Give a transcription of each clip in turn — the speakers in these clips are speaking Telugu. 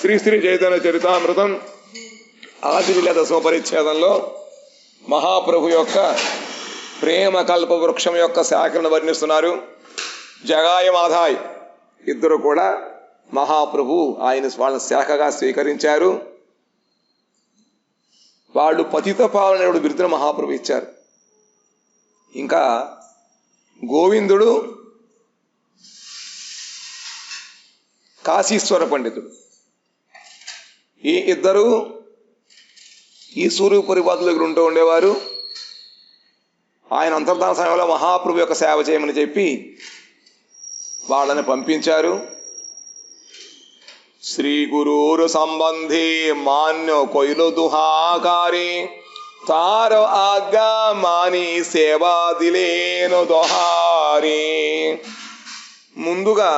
శ్రీ శ్రీ చైతన్య చరితామృతం ఆదివిల దశమ పరిచ్ఛేదంలో మహాప్రభు యొక్క ప్రేమ కల్ప వృక్షం యొక్క శాఖలను వర్ణిస్తున్నారు. జగాయ మాధాయ్ ఇద్దరు కూడా మహాప్రభు ఆయన వాళ్ళ శాఖగా స్వీకరించారు. వాళ్ళు పతిత పావనుడు బిరుదును మహాప్రభు ఇచ్చారు. ఇంకా గోవిందుడు కాశీశ్వర పండితుడు. ఈ ఇద్దరు ఈ సూర్యపురిపాదుల దగ్గర ఉంటూ ఉండేవారు. ఆయన అంతర్ధాన సమయంలో మహాప్రభు యొక్క సేవ చేయమని చెప్పి వాళ్ళని పంపించారు. శ్రీ గురూరు సంబంధి మాన్య కొయిలు దుహాకారి తార ఆజ్ఞా మాని సేవా దిలేను దొహారి. ముందుగా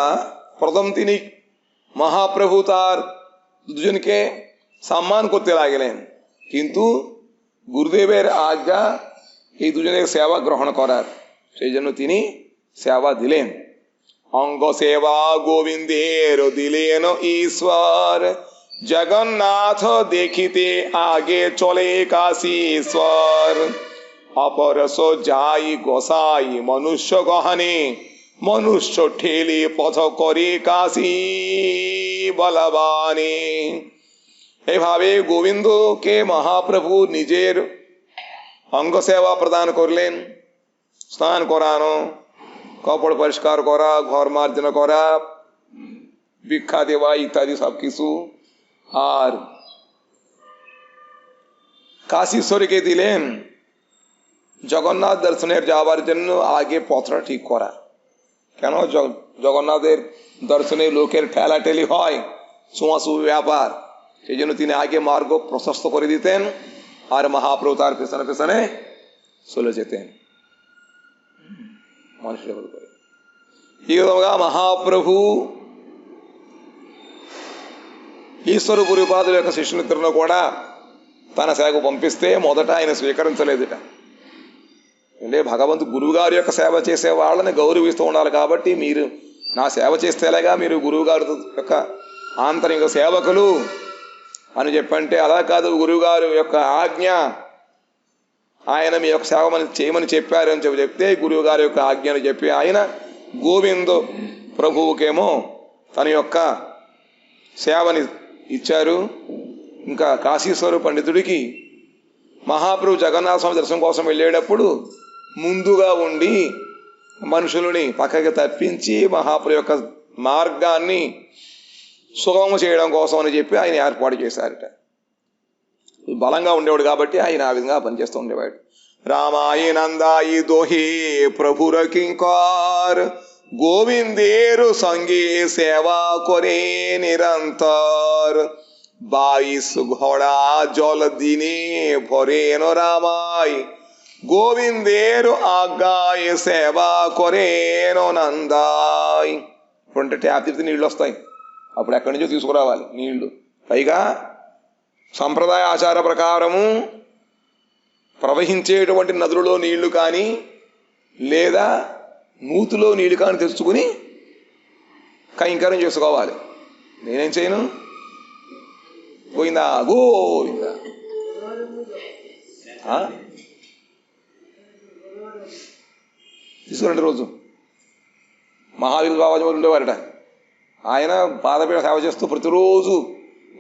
प्रथम তিনি महाप्रभु तार दुजन के सम्मान करते लागलें किन्तु गुरुदेवेर आज्ञा এই দুজনের সেবা গ্রহণ করার, সেই জন্য তিনি সেবা দিলেন। অঙ্গ সেবা গোবিন্দের দিলেন ঈশ্বর, জগন্নাথ দেখিতে আগে চলে কাশীশ্বর। অপরস যাই গোসাই মনুষ্য গহনে, মনুষ্য ঠেলে পথ করে কাশী বলবানে। এইভাবে গোবিন্দকে মহাপ্রভু নিজের অঙ্গ সেবা প্রদান করলেন। স্নান করানো, কাপড় পরিষ্কার করা, ঘর মার্জনা করা, ভিক্ষা দেওয়া ইত্যাদি সব কিছু। আর কাশীশ্বরীকে দিলেন জগন্নাথ দর্শনের যাওয়ার জন্য আগে পথটা ঠিক করা। কেন জগন্নাথের দর্শনে লোকের ঠেলাঠেলি হয়, ছোঁয়াছুঁয়ি ব্যাপার, সেই জন্য তিনি আগে মার্গ প্রশস্ত করে দিতেন আর মহাপ্রভু তার পেছনে পেছনে চলে যেতেন মানুষের করে। ఈ విధంగా మహాప్రభు ఈశ్వరపురిపాదుల యొక్క శిష్యునిద్దరిని కూడా తన సేవకు పంపిస్తే మొదట ఆయన స్వీకరించలేదుట. అంటే భగవంతు గురువుగారి యొక్క సేవ చేసే వాళ్ళని గౌరవిస్తూ ఉండాలి. కాబట్టి మీరు నా సేవ చేస్తేలాగా మీరు గురువుగారి యొక్క ఆంతరిక సేవకులు అని చెప్పంటే, అలా కాదు, గురువుగారు యొక్క ఆజ్ఞ, ఆయన మీ యొక్క సేవ చేయమని చెప్పారు అని చెప్తే గురువు గారి యొక్క ఆజ్ఞను చెప్పి ఆయన గోవిందు ప్రభువుకేమో తన యొక్క సేవని ఇచ్చారు. ఇంకా కాశీశ్వర పండితుడికి మహాప్రభు జగన్నాథ స్వామి దర్శనం కోసం వెళ్ళేటప్పుడు ముందుగా ఉండి మనుషులని పక్కకి తప్పించి మహాప్రభు యొక్క మార్గాన్ని సుగమం చేయడం కోసం అని చెప్పి ఆయన ఏర్పాటు చేశారట. బలంగా ఉండేవాడు కాబట్టి ఆయన ఆ విధంగా పనిచేస్తూ ఉండేవాడు. రామాయి నందాయి దోహి ప్రభుర కింకార్, గోవిందేరు సంగే సేవా కొరే నిరంతర్। 22 ঘোড়া জল দিনে ভরেন রামাই, గోవిందేరు ఆజ్ఞాయ సేవా కొరేను నందాయ్। ఇప్పుడంటే ట్యాప్ తిరిగితే నీళ్ళు వస్తాయి, అప్పుడు ఎక్కడి నుంచో తీసుకురావాలి నీళ్లు. పైగా సంప్రదాయ ఆచార ప్రకారము ప్రవహించేటువంటి నదులలో నీళ్లు కానీ లేదా నూతిలో నీళ్లు కానీ తెచ్చుకుని కైంకర్యం చేసుకోవాలి. నేనేం చేయను, గోవిందా గోవిందా. తీసుకురండి. రోజు మహావీరు బాబాజీ ఉండేవారట, ఆయన పాదపీడ సేవ చేస్తూ ప్రతిరోజు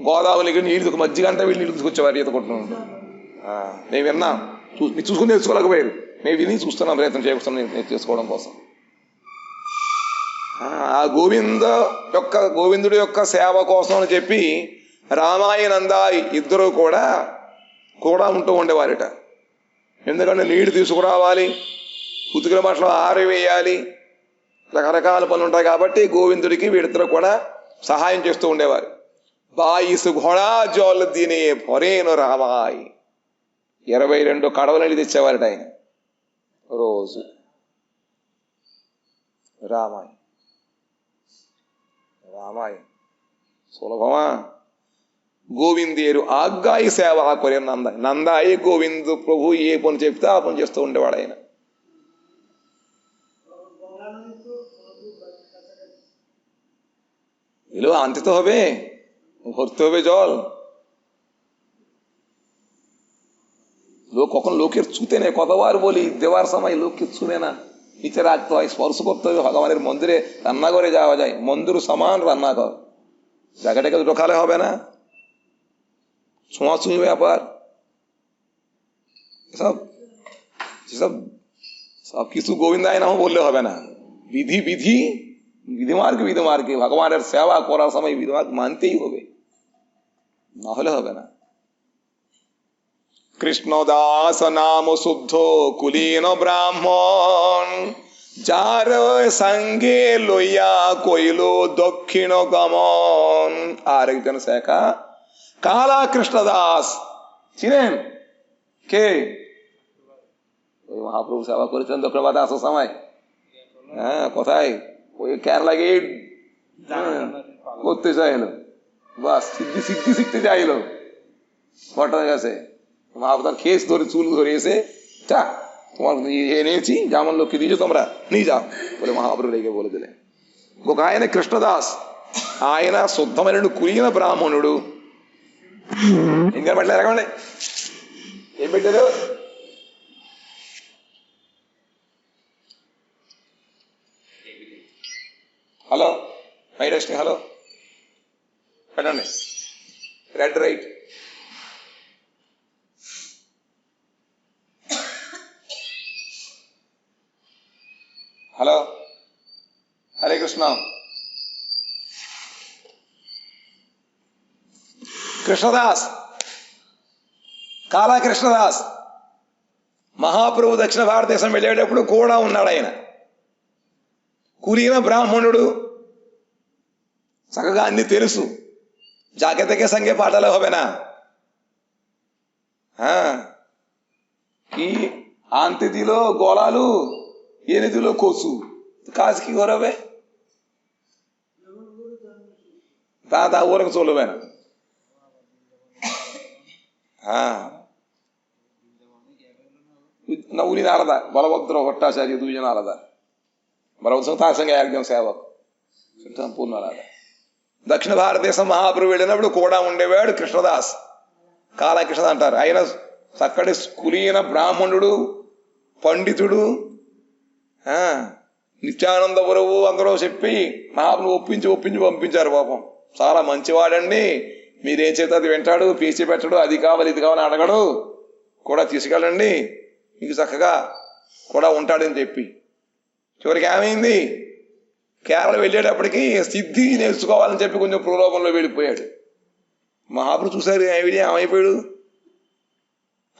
గోదావరికి నీళ్ళు మజ్జిగ అంటే వీళ్ళు నీళ్ళు తీసుకొచ్చేవారు ఈత కొట్టుకున్నాం. మేము విన్నాం, మీరు చూసుకుని నేర్చుకోలేకపోయారు, మేము విని చూస్తున్నాం, ప్రయత్నం చేస్తున్నాం నేను చేసుకోవడం కోసం. ఆ గోవిందుడి యొక్క సేవ కోసం అని చెప్పి రామాయణంద ఇద్దరు కూడా ఉంటూ ఉండేవారట. ఎందుకంటే నీళ్లు తీసుకురావాలి, ఉతికిన బట్టలు ఆరవేయాలి, రకరకాల పనులు ఉంటాయి కాబట్టి గోవిందుడికి వీళ్ళిద్దరు కూడా సహాయం చేస్తూ ఉండేవారు. 22 ঘোড়া জল দিনে ভরেন রামাই, 22 కడవలు నీళ్ళు తెచ్చేవారట ఆయన రోజు. రామాయ్ రామాయ్ సులభమా? గోవిందేరు ఆజ్ఞాయి సేవ కొరే నందాయి. నందాయి గోవిందు ప్రభు ఏ పని చెప్తే ఆ పని చేస్తూ ఉండేవాడు ఆయన. এলো আনতে তো হবে, ভরতে হবে জল। লোক কখন লোকের ছুতে নেই, কতবার বলি দেওয়ার সময় লোককে ছুঁড়ে না, নিচে রাখতে হয়, স্পর্শ করতে হবে। ভগবানের মন্দিরে রান্নাঘরে যাওয়া যায়, মন্দির সমান রান্নাঘর, জায়গাটাকে ঢোকালে হবে না, ছোঁয়াছুঁই ব্যাপার সব সব সব কিছু গোবিন্দায় নাম বললে হবে না। বিধি বিধি, বিধিমার্গ বিধিমার্গে, ভগবানের সেবা করার সময় বিধিমার্গ মানতেই হবে, না হলে হবে না। কৃষ্ণদাস নাম শুদ্ধ কুলীন ব্রাহ্মণ, যার সঙ্গে লইয়া কইল দক্ষিণ গমন। আর একজন শেখা কালা কৃষ্ণদাস, চিনেন কে? ওই মহাপ্রভু সেবা করেছেন দক্ষিণবাদ আসার সময়। হ্যাঁ, কোথায়? ওই কেরালা গেট করতে চাইলো, বাস সিদ্ধি সিদ্ধি শিখতে চাইলো ঘটনার কাছে। মহাপ্রভুর খেস ধরে চুল ধরে এসে, চা তোমার এনেছি, যেমন লোককে দিয়েছো তোমরা নিয়ে যাও বলে మహాప్రభు రేగే బోలు దిలే. ఒక ఆయన కృష్ణదాస్, ఆయన శుద్ధమైన కులీన బ్రాహ్మణుడు. ఇంకా పెట్టలేదు, ఎరగండి ఏం పెట్టారు? హలో మైడస్ని, హలో పెట్టండి, red right. Hello, Hare Krishna. Krishnadas, కాలా కృష్ణదాస్ మహాప్రభు దక్షిణ భారతదేశం వెళ్ళేటప్పుడు కూడా ఉన్నాడు. ఆయన కులీన బ్రాహ్మణుడు, చక్కగా అన్ని తెలుసు. జాగ్రత్తగా సంగే పాటలు హోబేనా? কি আনতে দিল গলালু, এনে দিল কচু, কাজ কি করবে? তা ওরকম চলবে না। হ্যাঁ, না উনি আলাদা, বলভদ্র ভট্টাচার্য দুইজন আলাদা। বলভদ্র তার সঙ্গে একজন సేవক, সম্পূর্ণ আলাদা। దక్షిణ భారతదేశం మహాప్రభు వెళ్ళినప్పుడు కూడా ఉండేవాడు కృష్ణదాస్, కాళకృష్ణ అంటారు. ఆయన చక్కటి కులీన బ్రాహ్మణుడు, పండితుడు. నిత్యానంద గురువు అందరూ చెప్పి మహాప్రభు ఒప్పించి పంపించారు. పాపం చాలా మంచివాడండి, మీరేం చేస్తే అది వింటాడు, పీచి పెట్టడు, అది కావాలి ఇది కావాలి అడగడు, కూడా తీసుకెళ్ళండి, మీకు చక్కగా కూడా ఉంటాడని చెప్పి. చివరికి ఏమైంది? కేరళ వెళ్ళేటప్పటికి సిద్ధి నేర్చుకోవాలని చెప్పి కొంచెం ప్రలోభంలో వెళ్ళిపోయాడు. మహాప్రభు చూశారు, ఏమైపోయాడు.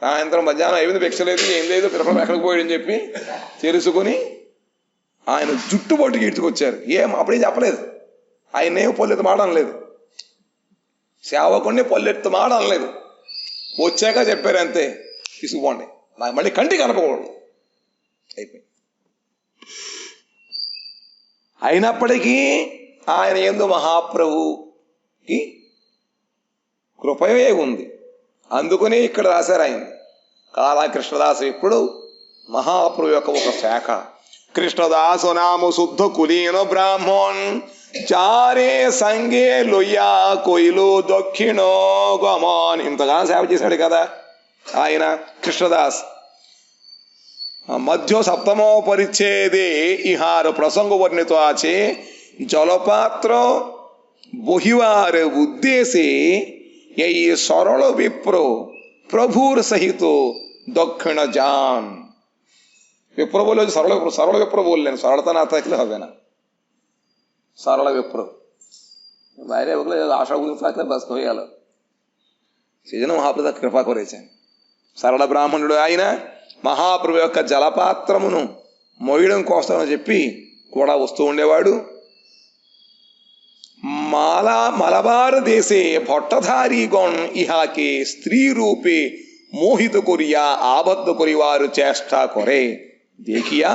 సాయంత్రం మధ్యాహ్నం అయిపోయింది, భిక్ష లేదు, ఏం లేదు, పిల్లలు ఎక్కడికి పోయాడని చెప్పి తెలుసుకుని ఆయన జుట్టు పట్టుకు ఇడ్చుకొచ్చారు. అప్పుడేం చెప్పలేదు, ఆయన ఏం పొల్లెత్తు మాడడం లేదు, సేవకుడిని పొల్లెత్తు మాడడం లేదు, వచ్చాక చెప్పారు అంతే, తీసుకోండి, నాకు మళ్ళీ కంటికి కనపకూడదు, అయిపోయింది. అయినప్పటికీ ఆయన యందు మహాప్రభుకి కృపయే ఉంది. అందుకని ఇక్కడ రాశారు ఆయన కాళా కృష్ణదాసు ఎప్పుడు మహాప్రభు యొక్క ఒక శాఖ. కృష్ణదాసు నామ శుద్ధ కులీన బ్రాహ్మణ్, చారే సంగే లొయ్యా కొయిలు దక్షిణో గమన్. ఇంతగా సేవ చేశాడు కదా ఆయన కృష్ణదాస్. మధ్య সপ্তমো পরিচ্ছেদে ইহার প্রসঙ্গ বর্ণিত আছে। জলপাত্র বহিবার উদ্দেশ্যে এই সরল বিপ্র প্রভুর সহিত দক্ষিণ যান। বিপ্র বলে সরল বিপ্র বললেন, সরলতা না থাকলে হবে না, সরল বিপ্র, বাইরে ওগুলো আশা থাকলে ব্যস্ত হয়ে গেল। সেই জন্য মহাপ্রভু কৃপা করেছেন। సరళ బ్రాహ్మణుడు ఆయన మహాప్రభు యొక్క జలపాత్రమును మోయడం కోసం అని చెప్పి కూడా వస్తూ ఉండేవాడు. মালাবার দেশে ভট্টধারীগণ ইহাকে স্ত্রী রূপে মোহিত করিয়া আবদ্ধ করিবার চেষ্টা করে দেখিয়া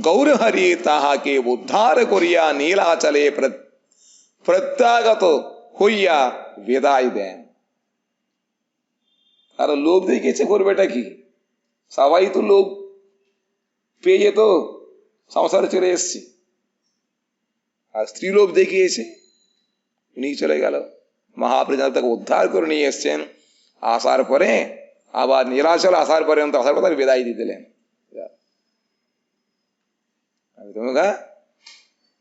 গৌরহরি তাহাকে উদ্ধার করিয়া নীলাচলে প্রত্যাগত হইয়া বিদায় দেন। আর লোভ দেখিয়েছে, করবেটা কি? সবাই তো লোভ পেয়ে যেত, সংসারে চলে এসছে, আর স্ত্রী লোভ দেখিয়েছে, নিয়ে চলে গেল। মহাপ্রভু তাকে উদ্ধার করে নিয়ে এসছেন। আসার পরে আবার নিরাচল আসার পর্যন্ত আসার পর বিদায় দিয়ে দিলেন।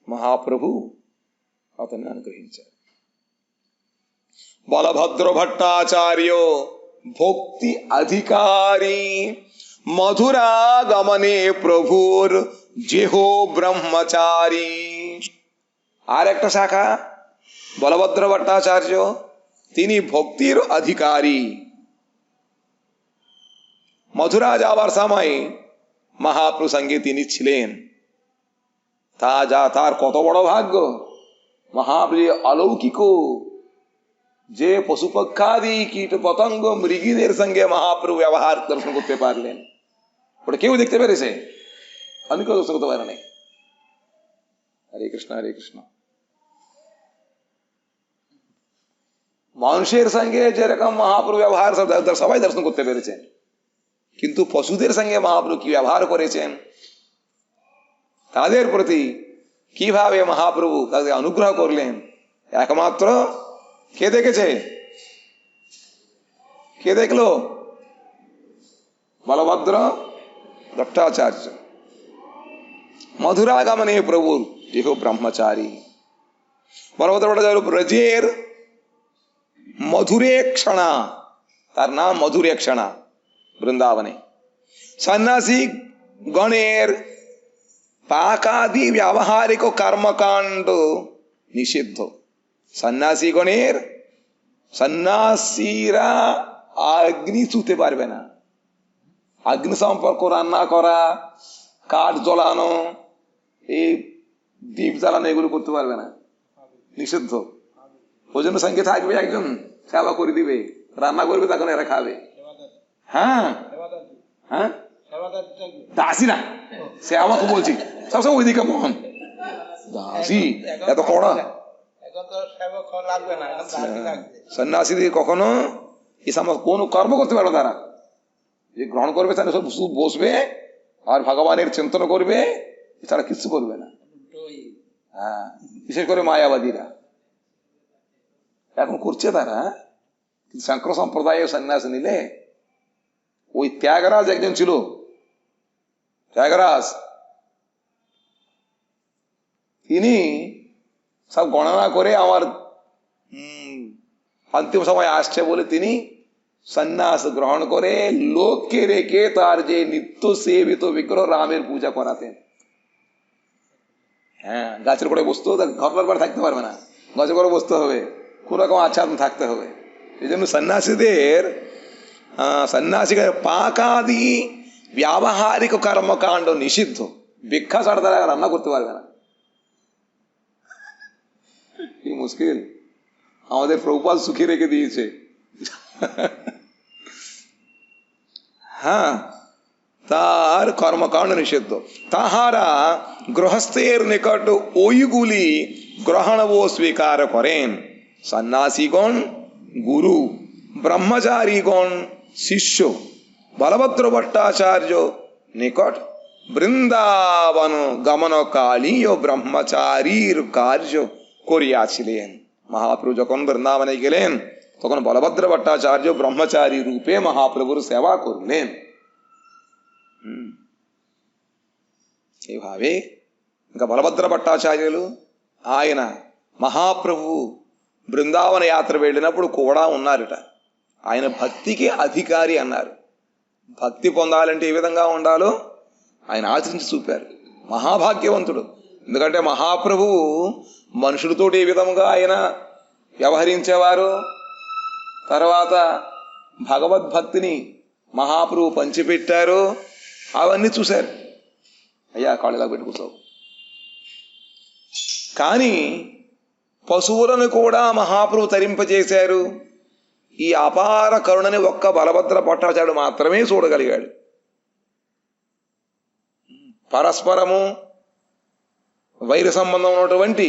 মহাপ্রভু అతన్ని అనుగ్రహించారు। বলভদ্র ভট্টাচার্য ভক্তি অধিকারী, মধুরাগমনে প্রভুর যেহ ব্রহ্মচারী। আর একটা শাখা বলভদ্র ভট্টাচার্য, তিনি ভক্তির অধিকারী। মথুরা যাবার সময় মহাপ্রভু সঙ্গে তিনি ছিলেন। তার কত বড় ভাগ্য! মহাপ্রভু অলৌকিক যে পশুপক্ষাদি কীট পতঙ্গ মৃগীদের সঙ্গে মহাপ্রভু ব্যবহার দর্শন করতে পারলেন, ওটা কেউ দেখতে পেরেছে? আমি কেউ দর্শন করতে পারে নাই। হরে কৃষ্ণ হরে কৃষ্ণ। মানুষের সঙ্গে যেরকম মহাপ্রভু ব্যবহার সবাই দর্শন করতে পেরেছেন, কিন্তু পশুদের সঙ্গে মহাপ্রভু কি ব্যবহার করেছেন, তাদের প্রতি কিভাবে মহাপ্রভু তাদের অনুগ্রহ করলেন, একমাত্র কে দেখেছে? কে দেখলো? বলভদ্র ভট্টাচার্য। মধুরাগমনে প্রভুর যেহ ব্রহ্মচারী। বলভদ্র ভট্টাচার্য ব্রজের মধুরেক্ষণা, তার নাম মধুরেক্ষণা বৃন্দাবনে। সন্ন্যাসী গণের পাকাদি ব্যবহারিক কর্মকাণ্ড নিষিদ্ধ। সন্ন্যাসীরা অগ্নি ছুঁতে পারবে না। অগ্নি সম্পর্ক রান্না করা, কাঠ জ্বলানো, এই দ্বীপ জ্বালানো, এগুলো করতে পারবে না, নিষিদ্ধ। ওই জন্য সঙ্গে থাকবে একজন, সেবা করে দিবে, রান্না করবে, তখন এরা খাবে। হ্যাঁ হ্যাঁ, দাসী না, সেবাকে বলছি, সবসময় ওইদিকে মহান দাসী, এত কড়া সন্ন্যাসীদের কখনো এই সমস্ত কোন কর্ম করতে পারবে তারা। যে গ্রহণ করবে তারা সব বসবে আর ভগবানের চিন্তন করবে, তারা কিছু করবে না। হ্যাঁ, বিশেষ করে মায়াবাদীরা এখন করছে তারা। কিন্তু শঙ্কর সম্প্রদায়ের সন্ন্যাস নিলে, ওই ত্যাগরাজ একজন ছিল, ত্যাগরাজ, তিনি সব গণনা করে আমার অন্তিম সময় আসছে বলে তিনি সন্ন্যাস গ্রহণ করে লোককে রেখে তার যে নিত্য সেবিত বিগ্রহ রামের পূজা করাতেন। হ্যাঁ, গাছের করে বসতো, ঘর পর থাকতে পারবে না, গাছের করে বসতে হবে, কোন রকম আচ্ছাদন থাকতে হবে। এই জন্য সন্ন্যাসীদের পাকাদি ব্যবহারিক কর্মকাণ্ড নিষিদ্ধ। ভিক্ষা ছাড়া তারা রান্না করতে পারবে না। কি মুশকিল! আমাদের প্রভুপাদ সুখী রেখে দিয়েছে। হ্যাঁ, তার কর্মকাণ্ড নিষিদ্ধ। তাহারা গৃহস্থের নিকট ওইগুলি গ্রহণ ও স্বীকার করেন। সন্ন্যাসীগণ গুরু, ব্রহ্মচারীগণ শিষ্য। বলভদ্র ভট্টাচার্য নিকট বৃন্দাবন গমনকালীয় ব্রহ্মচারীর কার্য করিয়াছিলেন। মহাপ্রভু যখন বৃন্দাবনে গেলেন, তখন বলভদ্র ভট্টাচার্য ব্রহ্মচারী রূপে মহাপ্রভুর সেবা করলেন। এইভাবে ఇంకా బలభద్ర భట్టాచార్యులు ఆయన మహాప్రభు బృందావన యాత్ర వెళ్ళినప్పుడు కూడా ఉన్నారట. ఆయన భక్తికి అధికారి అన్నారు. భక్తి పొందాలంటే ఏ విధంగా ఉండాలో ఆయన ఆచరించి చూపారు. మహాభాగ్యవంతుడు. ఎందుకంటే మహాప్రభు మనుషులతో ఏ విధంగా ఆయన వ్యవహరించేవారు, తర్వాత భగవద్భక్తిని మహాప్రభు పంచిపెట్టారు, అవన్నీ చూశారు. అయ్యా కాళ్ళలా పెట్టుకుంటావు. కానీ పశువులను కూడా మహాప్రభు తరింపజేశారు. ఈ అపార కరుణని ఒక్క బలభద్ర భట్టాచార్యుడు మాత్రమే చూడగలిగాడు. పరస్పరము వైర సంబంధం ఉన్నటువంటి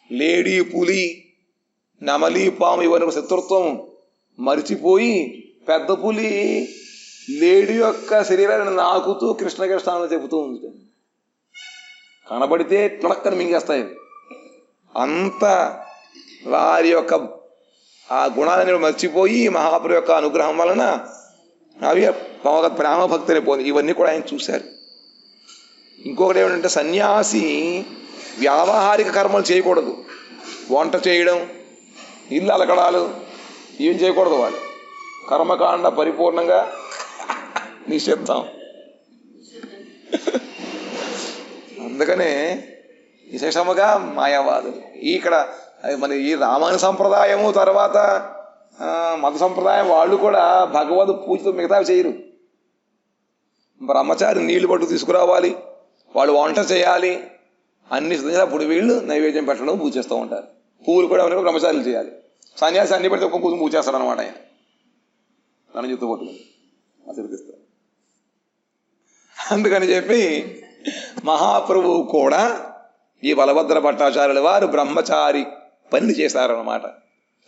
లేడీ పులి, నమలి పాము ఇవన్నీ శత్రుత్వం మరిచిపోయి పెద్ద పులి లేడీ యొక్క శరీరాన్ని నాకుతూ కృష్ణ కృష్ణ చెబుతూ ఉంది. కనబడితే తుడక్కని మింగేస్తాయి. అంత వారి యొక్క ఆ గుణాలను మర్చిపోయి మహాప్రభు యొక్క అనుగ్రహం వలన అవి ప్రేమ భక్తిని పోయి ఇవన్నీ కూడా ఆయన చూశారు. ఇంకొకటి ఏమిటంటే సన్యాసి వ్యావహారిక కర్మలు చేయకూడదు. వంట చేయడం, ఇల్లు అలకడాలు ఏం చేయకూడదు. వాళ్ళు కర్మకాండ పరిపూర్ణంగా నిషిద్ధం. అందుకనే విశేషముగా మాయావాదులు ఇక్కడ మన ఈ రామాయణ సంప్రదాయము తర్వాత మత సంప్రదాయం వాళ్ళు కూడా భగవద్ పూజతో మిగతా చేయరు. బ్రహ్మచారి నీళ్లు పట్టు తీసుకురావాలి, వాళ్ళు వంట చేయాలి, అన్ని అప్పుడు వీళ్ళు నైవేద్యం పెట్టడం పూజ చేస్తూ ఉంటారు. పువ్వులు కూడా అవన్నీ బ్రహ్మచారులు చేయాలి. సన్యాసి అన్ని పెడితే ఒక్కొక్క పూజ చేస్తాడు అనమాట. ఆయన నన్ను చెప్తూ పట్టుకుని ఆశీర్వదిస్తారు. అందుకని చెప్పి మహాప్రభువు కూడా ఈ బలభద్ర భట్టాచార్యుల వారు బ్రహ్మచారి పని చేశారన్నమాట.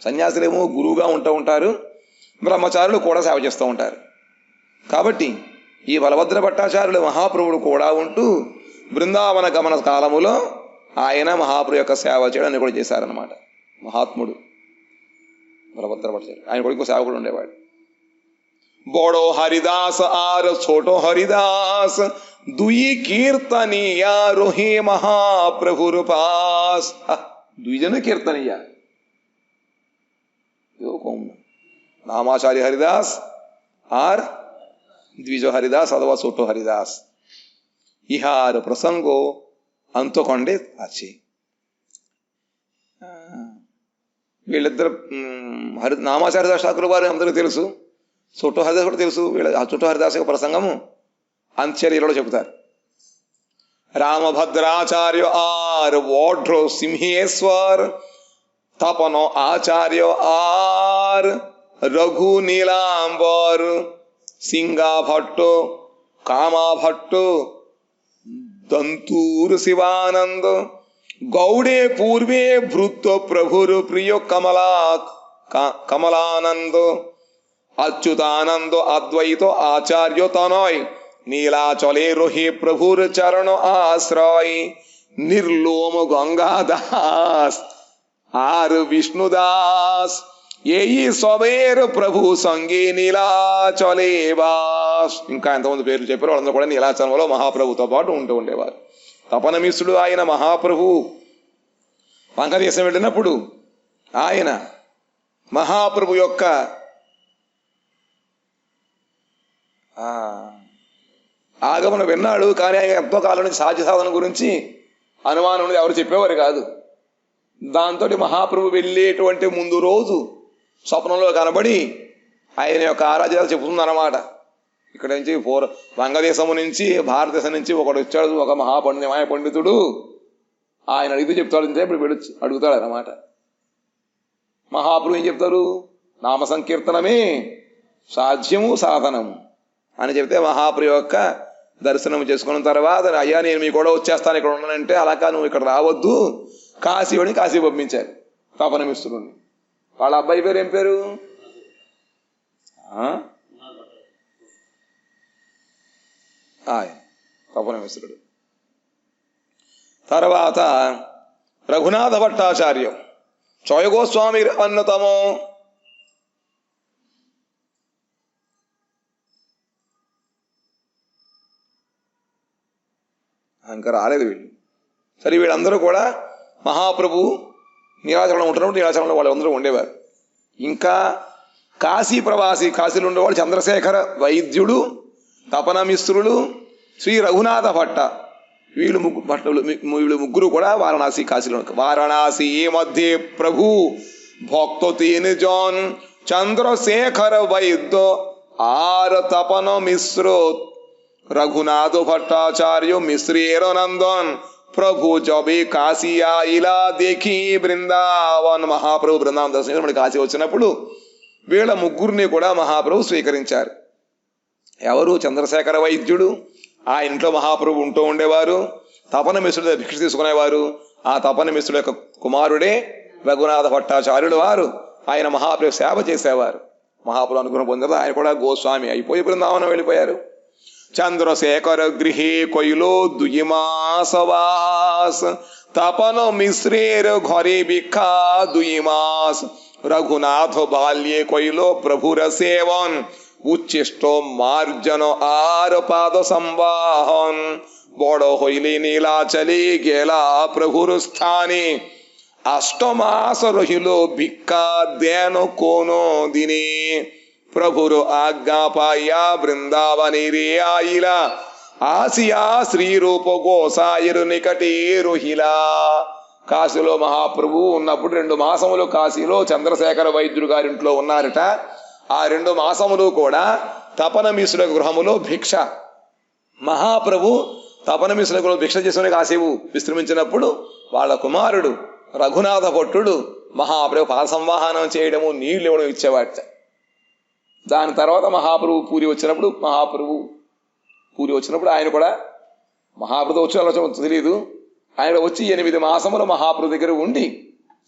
సన్యాసులేమో గురువుగా ఉంటూ ఉంటారు, బ్రహ్మచారులు కూడా సేవ చేస్తూ ఉంటారు. కాబట్టి ఈ బలభద్ర భట్టాచార్యులు మహాప్రభుడు కూడా ఉంటూ బృందావన గమన కాలములో ఆయన మహాప్రభు యొక్క సేవ చేయడాన్ని కూడా చేశారనమాట. మహాత్ముడు బలభద్ర భట్టాచార్యులు, ఆయన కూడా ఇంకో సేవకుడు ఉండేవాడు. బోడో హరిదాస్ ఆర్ छोटो హరిదాస్ दुई कीर्तनीया रोहे महाप्रभुर पास. दुई जन कीर्तनीया నామాచార్య హరిదాస్ ఆర్ ద్విజ హరిదాస్ అథవా छोटो హరిదాస్. ఇహార ప్రసంగో అంతకొండే ఆచి. వీళ్ళిద్దరు నామాచార్య దాస్ ఠాకూర్ వారు అందరికీ తెలుసు, छोटो హరిదాస్ కూడా తెలుసు. వీళ్ళ ఆ छोटो హరిదాస్ యొక్క ప్రసంగము అంత్యలీలలో చెబుతారు. రామభద్రాచార్య ఆర్ ఓఢ్రో సింహేశ్వర్, తపనో ఆచార్య ఆర్ రఘు నీలాంబర్, సింగా భట్టో కామా భట్టో దంతూర్ శివానంద్, గౌడే పూర్వే భృత్వ ప్రభురు ప్రియ కమలానంద్, అచ్యుతానంద అద్వైత ఆచార్య తనయ్, নীলাচলে রহে প্রভুর চরণ আশ্রয়, নির্লোম গঙ্গাদাস আর বিষ্ণুদাস, এই সবের ప్రభు సంగే నీలాచలే వాస్. ఇంకా ఎంతమంది పేర్లు చెప్పారు. వాళ్ళందరూ కూడా నీలాచలంలో మహాప్రభుతో పాటు ఉంటూ ఉండేవారు. తపన మిశ్రుడు ఆయన మహాప్రభు వంగదేశం వెళ్ళినప్పుడు ఆయన మహాప్రభు యొక్క ఆగమన విన్నాడు. కానీ ఆయన ఎంతో కాలం నుంచి సాధ్య సాధన గురించి అనుమానం ఉన్నది, ఎవరు చెప్పేవారు కాదు. దాంతో మహాప్రభు వెళ్ళేటువంటి ముందు రోజు స్వప్నంలో కనబడి ఆయన యొక్క ఆరాధ్యాలు చెబుతుందన్నమాట. ఇక్కడ నుంచి వంగదేశము నుంచి భారతదేశం నుంచి ఒకడు వచ్చాడు, ఒక మాయ పండితుడు. ఆయన అడిగితే చెప్తాడు, ఇప్పుడు వీడు అడుగుతాడు అన్నమాట. మహాప్రభు ఏం చెప్తారు? నామ సంకీర్తనమే సాధ్యము సాధనము అని చెప్తే మహాప్రభు యొక్క దర్శనం చేసుకున్న తర్వాత, అయ్యా నేను మీ కూడా వచ్చేస్తాను, ఇక్కడ ఉన్నానంటే, అలాగా నువ్వు ఇక్కడ రావద్దు, కాశీని కాశీ పంపించారు తపనమిశ్రుడిని. వాళ్ళ అబ్బాయి పేరు ఏం పేరు? తపనమిశ్రుడు. తర్వాత రఘునాథ భట్టాచార్యం చోయగోస్వామి అన్నతమో ఇంకా రాలేదు వీళ్ళు. సరే, వీళ్ళందరూ కూడా మహాప్రభు నీలాచలంలో ఉంటున్నప్పుడు నీలాచలంలో వాళ్ళందరూ ఉండేవారు. ఇంకా కాశీ ప్రవాసి, కాశీలో ఉండేవాళ్ళు చంద్రశేఖర వైద్యుడు, తపనమిశ్రులు, శ్రీ రఘునాథ భట్ట, వీళ్ళు ముగ్గురు కూడా వారణాసి కాశీలో. వారణాసి మధ్య ప్రభు భక్త తీన్ జాన్ చంద్రశేఖర వైద్య ఆర్ తపనమిశ్రో रघुनाथ भट्टाचार्य मिश्रेर नंदन प्रभु जबे काशी ఇలా देखी బృందావన్. మహాప్రభు బృందావన్ దర్శనం కాశీ వచ్చినప్పుడు వీళ్ళ ముగ్గురిని కూడా మహాప్రభు స్వీకరించారు. ఎవరు? చంద్రశేఖర వైద్యుడు, ఆ ఇంట్లో మహాప్రభు ఉంటూ ఉండేవారు. తపన మిశ్రుడు భిక్ష తీసుకునేవారు. ఆ తపన మిశ్రుడు యొక్క కుమారుడే రఘునాథ భట్టాచార్యుడు వారు. ఆయన మహాప్రభు సేవ చేసేవారు. మహాప్రభు అనుగ్రహం పొందారు. ఆయన కూడా గోస్వామి అయిపోయి బృందావనం వెళ్ళిపోయారు. చంద్రశేఖర గృహే కొయిలో 2 మాసవాస్, তপন মিশ্রের ঘরে ভিক্ষা 2 মাস, রঘুনাথ বাল্যে কইল প্রভুর সেবন, উচ্ছিষ্ট মার্জন আর পাদ সম্বাহন, বড় হইলে নীলাচলে গেলা প্রভুর স্থানে, 8 মাস রহিল ভিক্ষা দেন কোন দিনে, প্রভুর আজ্ঞা পাইয়া বৃন্দাবনে রে আইলা, আসিয়া శ్రీరూప గోసాయరు నికటే రోహిలా. కాశీలో మహాప్రభు ఉన్నప్పుడు 2 మాసములు కాశీలో చంద్రశేఖర వైద్యుడు గారింట్లో ఉన్నారట. ఆ 2 మాసములు కూడా తపన మిశ్ర గృహములో భిక్ష. మహాప్రభు తపన మిశ్ర గృహంలో భిక్ష చేసుకుని కాశీవు విశ్రమించినప్పుడు వాళ్ళ కుమారుడు రఘునాథ భట్టుడు మహాప్రభు పాద సంవాహనం చేయడము, నీళ్లు ఇవ్వడం ఇచ్చేవాట. దాని తర్వాత మహాప్రభు పూరి వచ్చినప్పుడు ఆయన కూడా మహాప్రభు వచ్చి ఆలోచన తెలియదు, ఆయన వచ్చి 8 మాసములు మహాప్రభు దగ్గర ఉండి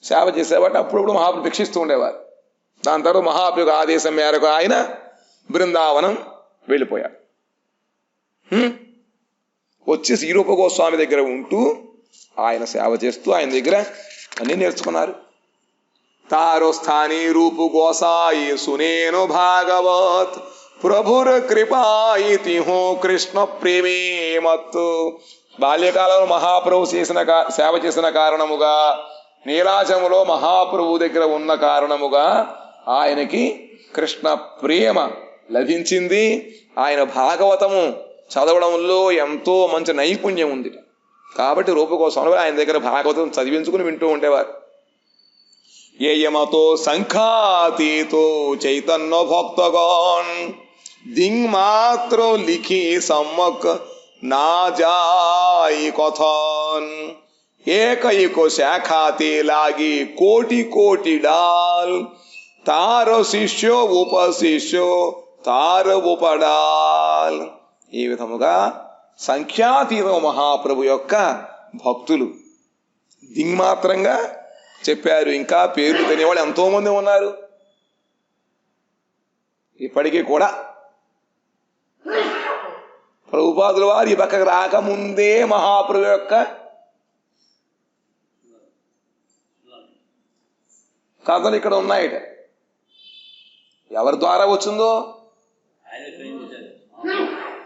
సేవ చేసేవాట. అప్పుడప్పుడు మహాప్రభు భిక్షిస్తూ ఉండేవారు. దాని తర్వాత మహాప్రభు ఆదేశం మేరకు ఆయన బృందావనం వెళ్ళిపోయాడు. వచ్చి శ్రీరూప గోస్వామి దగ్గర ఉంటూ ఆయన సేవ చేస్తూ ఆయన దగ్గర అన్నీ నేర్చుకున్నారు. తారో స్థానీ రూపు గోసాయి సునేను భాగవత్, ప్రభుర్ కృపాయితి హో కృష్ణ ప్రేమే మత్తు. బాల్యకాలంలో మహాప్రభు సేవ చేసిన కారణముగా, నీలాచములో మహాప్రభు దగ్గర ఉన్న కారణముగా ఆయనకి కృష్ణ ప్రేమ లభించింది. ఆయన భాగవతము చదవడంలో ఎంతో మంచి నైపుణ్యం ఉంది. కాబట్టి రూపగోస్వామి ఆయన దగ్గర భాగవతం చదివించుకుని వింటూ ఉండేవారు. ఏయమతో సంఖ్యాతీతో చైతన్య భక్తగণ, দিং মাত্র লিখি সম্যক না যাই কথন, এক শাখাতে লাগি কোটি কোটি ডাল, তার శిష్య ఉపశిష్య తార ఉపడాల్. ఈ విధముగా సంఖ్యాతీత మహాప్రభు యొక్క భక్తులు దింగ్మాత్రంగా చెప్పారు. ఇంకా పేర్లు తెలియవాళ్ళు ఎంతో మంది ఉన్నారు. ఇప్పటికీ కూడా ప్రభుపాదుల వారు ఈ పక్కకు రాకముందే మహాప్రభు యొక్క కథలు ఇక్కడ ఉన్నాయట. ఎవరి ద్వారా వచ్చిందో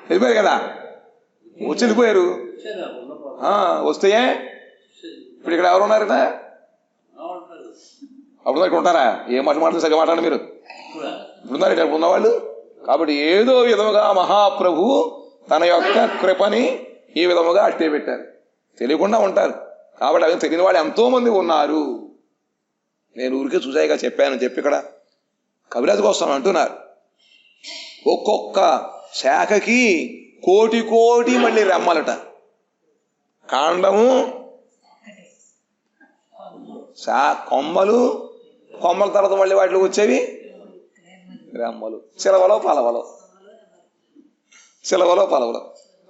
వెళ్ళిపోయారు కదా, వచ్చి వెళ్ళిపోయారు. వస్తే ఇప్పుడు ఇక్కడ ఎవరు ఉన్నారట? అప్పుడు ఇక్కడ ఉంటారా? ఏ మాట మాట్లాడితే సగం మాట్లాడండి మీరు. ఇప్పుడున్నారు ఇక్కడ ఉన్నవాళ్ళు. కాబట్టి ఏదో విధముగా మహాప్రభు తన యొక్క కృపని ఈ విధముగా అట్టే పెట్టారు. తెలియకుండా ఉంటారు. కాబట్టి అవి తెలియని వాళ్ళు ఎంతో మంది ఉన్నారు. నేను ఊరికే చూసాయిగా చెప్పాను చెప్పి ఇక్కడ కవిరాజు కోసం అంటున్నారు. ఒక్కొక్క శాఖకి కోటి కోటి మళ్ళీ రెమ్మలట. కాండము కొమ్మల తర్వాత మళ్ళీ వాటిలో వచ్చేవి రెమ్మలు, చిలవలో పలవలో.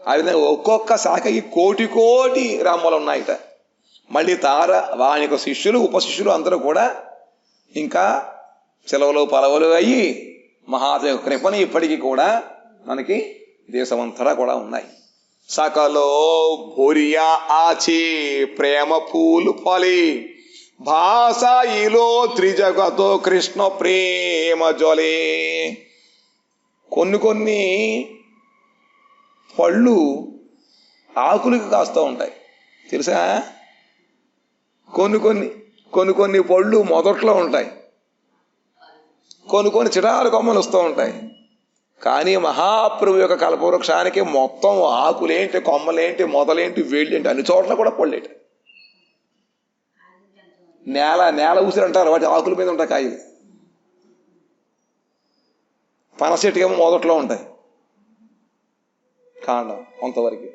ఆ విధంగా ఒక్కొక్క శాఖకి కోటి కోటి రెమ్మలు ఉన్నాయిట. మళ్ళీ తార వానికి శిష్యులు ఉపశిష్యులు అందరూ కూడా ఇంకా చిలవలు పలవలు అయ్యి మహాదేవ కృపని ఇప్పటికీ కూడా మనకి దేశమంతటా కూడా ఉన్నాయి. సకలో భోరియా ఆచి ప్రేమ పూలు ఫలి, భాషాయిలో త్రిజగతో కృష్ణ ప్రేమ జ్వలే. కొన్ని పళ్ళు ఆకులకి కాస్తూ ఉంటాయి తెలుసా? కొన్ని పళ్ళు మొదట్లో ఉంటాయి, కొన్ని చిటారు కొమ్మలు వస్తూ ఉంటాయి. కానీ మహాప్రభు యొక్క కల్పవృక్షానికి మొత్తం ఆకులేంటి, కొమ్మలేంటి, మొదలేంటి, వేళ్ళేంటి, అన్ని చోట్ల కూడా పళ్ళేంటి. నేల ఊసిరి అంటారు, వాటి ఆకుల మీద ఉంటాయి కాయలు. పనస చెట్టుకేమో మొదట్లో ఉంటాయి కాండం కొంతవరకు.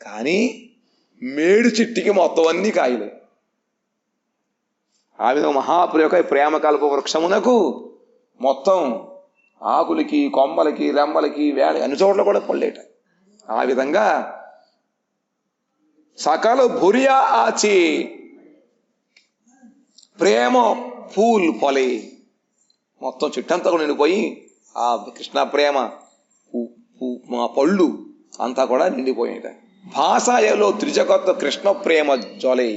కానీ మేడు చెట్టుకి మొత్తం అన్ని కాయలే. ఆ విధంగా మహాప్రభు యొక్క ప్రేమ కల్ప వృక్షమునకు మొత్తం ఆకులకి, కొమ్మలకి, రెమ్మలకి, వేళ అన్ని చోట్ల కూడా పళ్ళేట. ఆ విధంగా సకల భురియా ఆచి ప్రేమ పూల్ పొలే, మొత్తం చెట్టంతా కూడా నిండిపోయి ఆ కృష్ణ ప్రేమ పళ్ళు అంతా కూడా నిండిపోయాట. భాషాయలో త్రిజగత్ కృష్ణ ప్రేమ జ్వలే.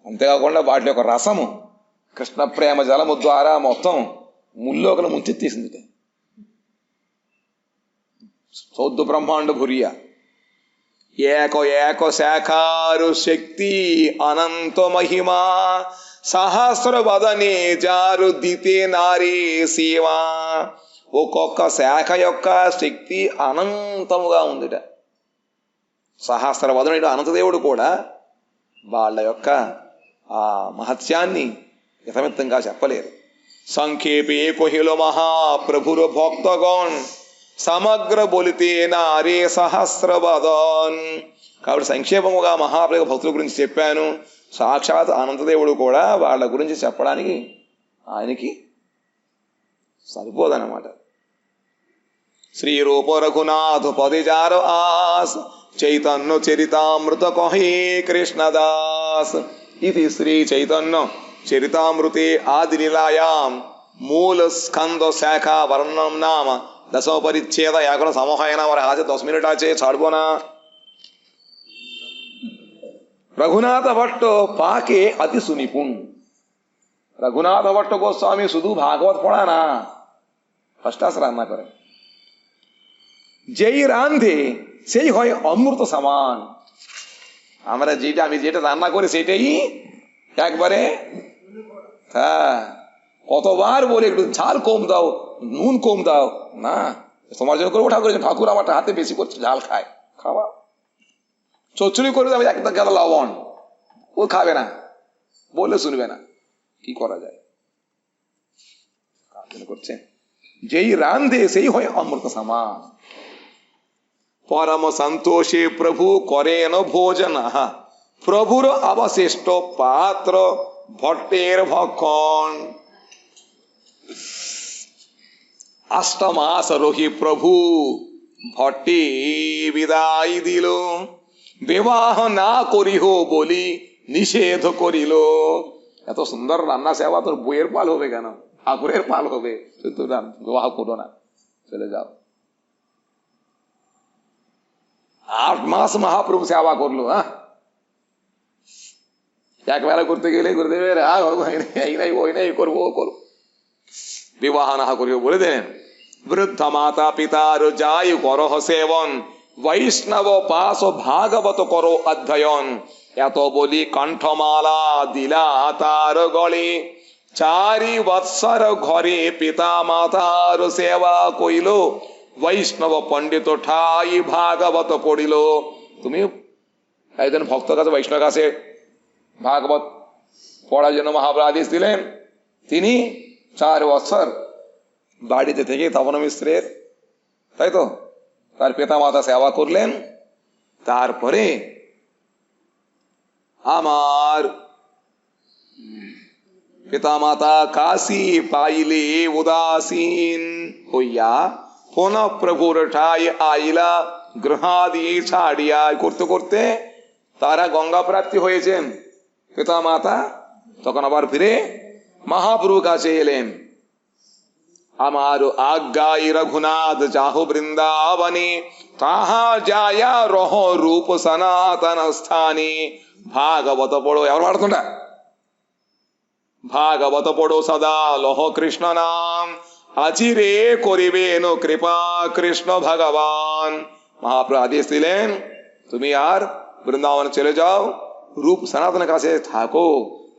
అంతేకాకుండా వాటి యొక్క రసము కృష్ణ ప్రేమ జలము ద్వారా మొత్తం ముల్లోకలు ముంచెత్తేసింది. సౌద్దు బ్రహ్మాండ భుర్య ఏకో ఏకో శాఖారు శక్తి అనంత మహిమా సహస్ర వదనే జారు దితే నారీ శివా. ఒక్కొక్క శాఖ యొక్క శక్తి అనంతముగా ఉందిట. సహస్ర వదనుడు అనంతదేవుడు కూడా వాళ్ళ యొక్క ఆ మహత్యాన్ని యథమిత్తంగా చెప్పలేరు. సంక్షేపే కొహిలో మహాప్రభురు భక్తగణ్ సమగ్ర బొలితే నారే సహస్రవదన్. కాబట్టి సంక్షేపముగా మహాప్రభు భక్తుల గురించి చెప్పాను. సాక్షాత్ అనంతదేవుడు కూడా వాళ్ళ గురించి చెప్పడానికి ఆయనకి సరిపోదన్నమాట. శ్రీ రూప రఘునాథ పదిజార ఆస్ చైతన్య చరితామృత కహే కృష్ణదాస్. ఇది శ్రీ చైతన్య చరితామృతే ఆదిలీలాయాం మూల స్కంద శాఖా వర్ణం నామ દસમો પરિચ્છેદ યાગનો સમૂહ એના મારા હાથે 10 મિનિટ છે છાડવો ના. રઘુનાથ ભટ્ટ પાકે અતિ સુનિપુણ. રઘુનાથ ભટ્ટ ગોસ્વામી শুধু ভাগবত পড়া না, ফার্স্ট ক্লাস রান্না করে। যেই রাঁধে সেই হয় অমৃত সমান। আমরা আমি যেটা রান্না করি সেটাই একবারে, হ্যাঁ, কতবার বলে একটু ঝাল কম দাও, নুন কম দাও, না তোমার জন্য করবো ঠাকুর, ঠাকুর আমার হাতে বেশি করছে, ঝাল খায়, খাওয়া। চচ্চড়ি করে দেবে একটা গেল লবণ, ও খাবে না, বললে শুনবে না, কি করা যায়? করছে যেই রাঁধে সেই হয় অমৃত সমান। পরম সন্তোষে প্রভু করেন ভোজন, প্রভুর অবশিষ্ট পাত্র ভট্টের ভক্ষণ। অষ্টমাস রহি প্রভু ভট্টে বিদায় দিল, বিবাহ না করিহ বলি নিষেধ করিল। এত সুন্দর রান্না সেবা তোর বইয়ের পাল হবে কেন? ঠাকুরের পাল হবে, তুই বিবাহ করো না, চলে যাও। 8 মাস মহাপ্রভু সেবা করলো। একবেলা করতে গেলে করে দেবে, এই নাই ওই নাই, করবো ও করবো, বিবাহ না করিব বলে দেন। বৃদ্ধ মাতা পিতার যাই করহ সেবন, বৈষ্ণব পাশ ভাগবত করো অধ্যয়ন। এত বলি কণ্ঠমালা দিলা তার গলে, 4 বৎসর ঘরে পিতা মাতার সেবা কইল, বৈষ্ণব পণ্ডিত ঠাই ভাগবত পড়িল। তুমি একজন ভক্ত কাছে, বৈষ্ণব কাছে ভাগবত পড়ার জন্য মহাপ্রভু আদেশ দিলেন। তিনি 4 বছর বাড়িতে থেকে তপন মিশ্রের, তাই তো, তার পিতা মাতা সেবা করলেন। তারপরে আমার পিতা মাতা কাশী পাইলে উদাসীন হইয়া পুনঃ প্রভুর ঠাই আইলা গৃহাদি ছাড়িয়া। করতে করতে তারা গঙ্গা প্রাপ্তি হয়েছেন পিতা মাতা, তখন আবার ফিরে মহাপ্রভু কাছে এলেন। আমার আজ্ঞাই রঘুনাথ যাহো বৃন্দাবনে, তাহা যায়া রহ রূপ সনাতন স্থানে। ভাগবত পড়ো, ఎవరు పాడుతుంటా? ভাগবত পড়ো সদা লহ কৃষ্ণ নাম, আচিরে করিবেন কৃপা কৃষ্ণ ভগবান। মহাপ্রভু আদেশ দিলেন, তুমি আর বৃন্দাবন চলে যাও, রূপ সনাতনের কাছে থাকো,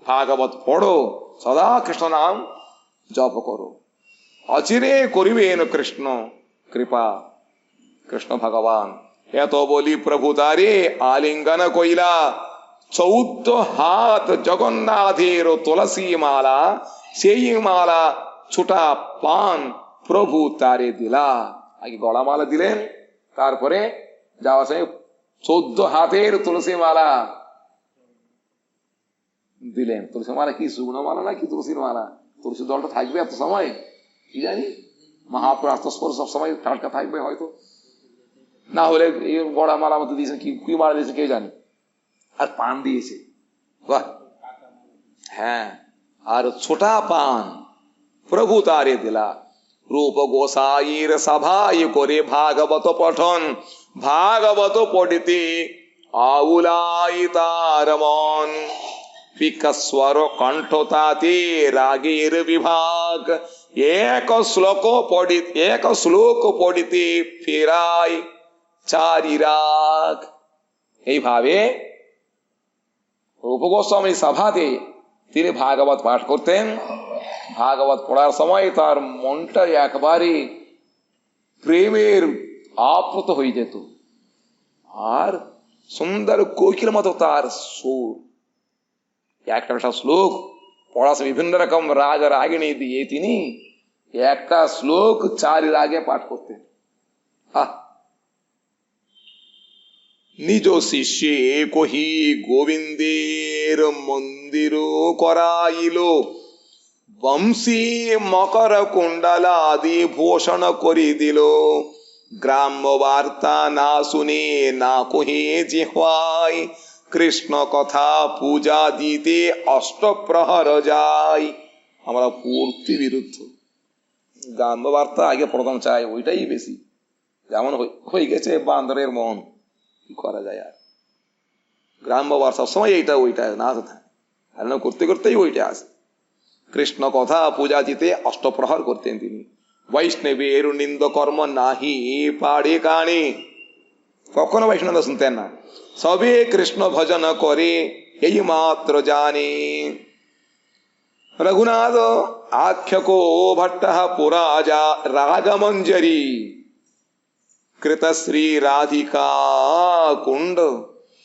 ভাগবত পড়ো, সদা কৃষ্ণ নাম জপ করো, অচিরে করিবেন কৃষ্ণ কৃপা কৃষ্ণ ভগবান। এত বলি প্রভু তারে আলিঙ্গন কইলা, 14 হাত জগন্নাথের তুলসী মালা, সেই মালা ছোটা পান প্রভু তারে দিলা। আগে গলামালা দিলেন, তারপরে যাওয়ার সময় 14 হাতের তুলসী মালা দিলেন। তুলসী মালা কি শুকনো মালা না কি তুলসীর মালা? তুলসী দলটা থাকবে এত সময় কি জানি, মহাপ্রভু আত্মস্পর্শ সবসময় টাটকা থাকবে হয়তো, না হলে এই বড়া মালা মতো দিয়েছে, কি মালা দিয়েছে কে জানি, আর পান দিয়েছে, বাহ, হ্যাঁ, আর ছোটা পান প্রভু তারে দিলা। রূপ গোসাইয়ের সভায় করে ভাগবত পঠন, ভাগবত পড়িতে আউলাই তার মন, পিকস্বর কণ্ঠ তাতে রাগের বিভাগ, এক শ্লোক পড়িতে ফেরায় চারি রাগ। এইভাবে রূপ গোস্বামী সভাতে তিনি ভাগবত পাঠ করতেন। ভাগবত পড়ার সময় তার মনটা একবারে প্রেমের আপ্লুত হয়ে যেত, আর সুন্দর কোকিল মতো তার সুর। একটা শ্লোক পড়া, বিভিন্ন রকম রাগ রাগিনী দিয়ে তিনি একটা শ্লোক চারি রাগে পাঠ করতেন। নিজ শিষ্যে কহি গোবিন্দের মন্দির করাইল, বংশী মকর কুণ্ডলাদি ভূষণ করি দিল, গ্রাম্য বার্তা না শুনে না কহে জিহ্বায়, কৃষ্ণ কথা পূজা দিতে অষ্টপ্রহর যায়। আমরা পূর্তি বিরুদ্ধ, গ্রাম্য বার্তা আগে প্রথম চাই, ওইটাই বেশি। যেমন হয়ে গেছে বান্দরের মন, কি করা যায় আর। গ্রাম্য বার্তা সবসময় এইটা ওইটা না করতে করতেই ওইটা আসে। কৃষ্ণ কথা পূজা দিতে অষ্টপ্রহর করতেন তিনি। বৈষ্ণবের নিন্দ কর্ম নাহি পাড়ে কানে, কখনো বৈষ্ণব শুনতেন না। সবে কৃষ্ণ ভজন করে এই মাত্র জানে। রঘুনাথ আখ্যকো ভট্ট পুরাজা রাগমঞ্জরি, কৃত শ্রী রাধিকা কুণ্ড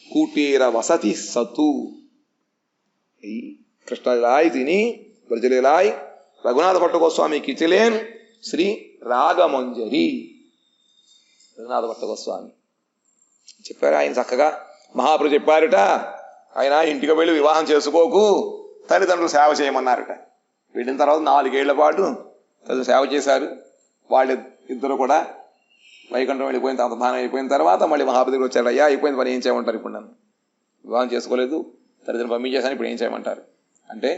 কুটির বসতি সতু। এই কৃষ্ণলীলায় তিনি ব্রজলীলায় রঘুনাথ ভট্ট গোস্বামী কি ছিলেন? శ్రీ రాగమంజరి రఘునాథ భట్ట గోస్వామి చెప్పారు. ఆయన చక్కగా మహాప్రభు చెప్పారట, ఆయన ఇంటికి వెళ్ళి వివాహం చేసుకోకు, తల్లిదండ్రులు సేవ చేయమన్నారట. వెళ్ళిన తర్వాత 4 ఏళ్ల పాటు తల్లి సేవ చేశారు. వాళ్ళిద్దరు కూడా వైకుంఠం వెళ్ళిపోయిన తర్వాత, దానం అయిపోయిన తర్వాత మళ్ళీ మహాప్రభు దగ్గర వచ్చారు. అయ్యా అయిపోయింది పని, ఏం చేయమంటారు? ఇప్పుడు నన్ను వివాహం చేసుకోలేదు, తల్లిదండ్రులు పంపించేశాను, ఇప్పుడు ఏం చేయమంటారు అంటే,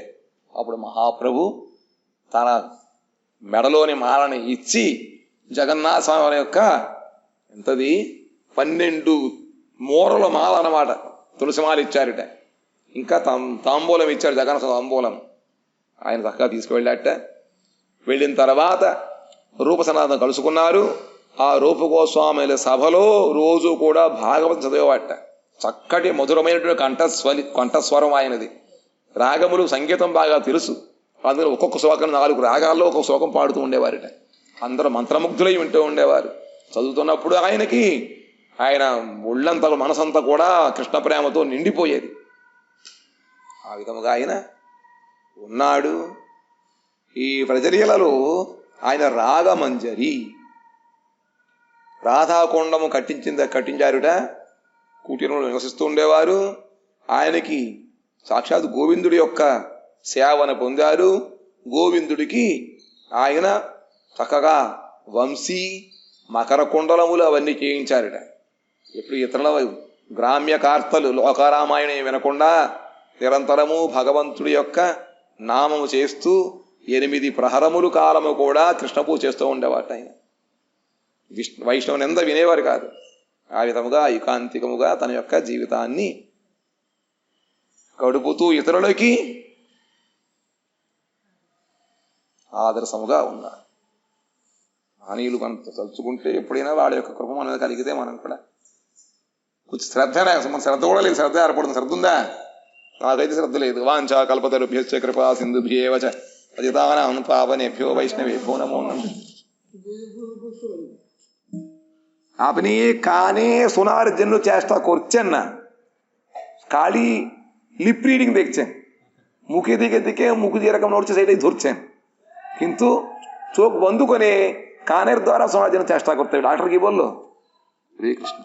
అప్పుడు మహాప్రభు తన మెడలోని మాలని ఇచ్చి జగన్నాథ స్వామి వారి యొక్క ఎంతది 12 మూరల మాల అన్నమాట, తులసి మాల ఇచ్చారట. ఇంకా తాంబూలం ఇచ్చారు, జగన్నాథ తాంబూలం. ఆయన చక్కగా తీసుకువెళ్ళాట. వెళ్ళిన తర్వాత రూప సనాతనం కలుసుకున్నారు. ఆ రూప గోస్వాముల సభలో రోజు కూడా భాగవతం చదివేవాట. చక్కటి మధురమైనటువంటి కంఠస్వరం ఆయనది. రాగములు సంగీతం బాగా తెలుసు. అందులో ఒక్కొక్క శ్లోకం 4 రాగాల్లో ఒక్కొక్క శ్లోకం పాడుతూ ఉండేవారట. అందరూ మంత్రముగ్ధులై వింటూ ఉండేవారు. చదువుతున్నప్పుడు ఆయన ఒళ్ళంతా మనసంతా కూడా కృష్ణ ప్రేమతో నిండిపోయేది. ఆ విధముగా ఆయన ఉన్నాడు. ఈ బ్రజలీలలో ఆయన రాగమంజరి, రాధాకొండము కట్టించారుట. కుటీరంలో నివసిస్తూ ఉండేవారు. ఆయనకి సాక్షాత్ గోవిందుడి యొక్క సేవను పొందారు. గోవిందుడికి ఆయన చక్కగా వంశీ మకర కుండలములు అవన్నీ చేయించారట. ఎప్పుడు ఇతరుల గ్రామ్య కార్తలు లోకారామాయణం వినకుండా నిరంతరము భగవంతుడి యొక్క నామము చేస్తూ 8 ప్రహరములు కాలము కూడా కృష్ణ పూజ చేస్తూ ఉండేవాట. ఆయన వైష్ణవుని ఎంత వినేవారు కాదు. ఆ విధముగా ఏకాంతికముగా తన యొక్క జీవితాన్ని గడుపుతూ ఇతరులకి ఆదర్శముగా ఉన్నారు. మానీయులు మనం తలుచుకుంటే ఎప్పుడైనా వాళ్ళ యొక్క కృప మన మీద కలిగితే మనం కూడా కొంచెం శ్రద్ధ, మన శ్రద్ధ కూడా లేదు. శ్రద్ధ ఏర్పడుతుంది. శ్రద్ధ ఉందా? నాకైతే శ్రద్ధ లేదు. వాంఛా కల్పతరుభ్యశ్చ కృపా సింధుభ్యేవ చ పతితానాం పావనేభ్యో వైష్ణవేభ్యో నమో నమః। আপনি কানে শোনার জন্য চেষ্টা করছেন না, খালি লিপ রিডিং দেখছেন, মুখে দিকে দিকে মুখ যেরকম নড়ছে সেটাই ধরছেন, কিন্তু চোখ বন্ধ করে কানের দ্বারা শোনার জন্য চেষ্টা করতে হবে। ডাক্তার কি বললো? হরে কৃষ্ণ।